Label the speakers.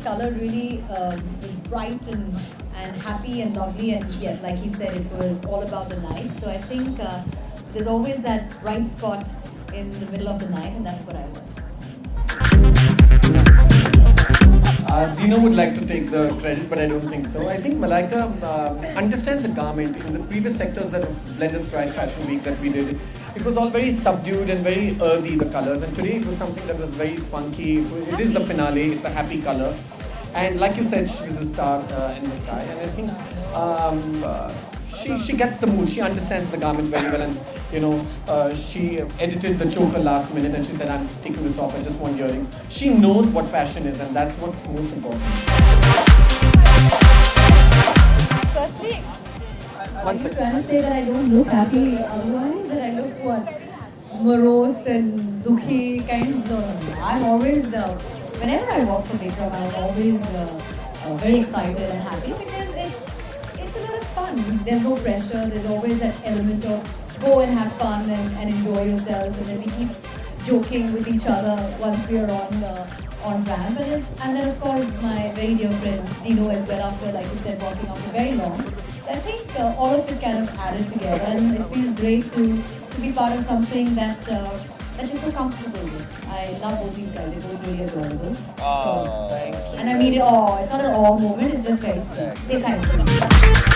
Speaker 1: color really was bright and happy and lovely. And yes, like he said, it was all about the night. So I think there's always that bright spot in the middle of the night, and that's what I was.
Speaker 2: Dino would like to take the credit, but I don't think so. I think Malaika understands the garment. In the previous sectors that Blenders Pride Fashion Week that we did, it was all very subdued and very earthy, the colors. And today it was something that was very funky. It is the finale. It's a happy color. And like you said, she was a star in the sky. And I think she gets the mood. She understands the garment very well. And she edited the choker last minute and she said, I'm taking this off. I just want earrings. She knows what fashion is, and that's what's most important.
Speaker 1: Firstly,
Speaker 2: One
Speaker 1: are you
Speaker 2: second.
Speaker 1: trying to say that I don't look happy otherwise? That I look what? Morose and dukhi kinds? No. I'm always, whenever I walk for Vikram, I'm always very excited and happy because it's a lot of fun. There's no pressure. There's always that element of go and have fun and enjoy yourself. And then we keep joking with each other once we are on ramp. And then of course my very dear friend Dino as well, after, like you said, walking off for very long. So I think all of it kind of added together, and it feels great to be part of something that you're so comfortable with. I love both these guys. They're both really adorable.
Speaker 2: Oh, thank you.
Speaker 1: And I mean it all. It's not an all moment. It's just very sweet. Say thank you.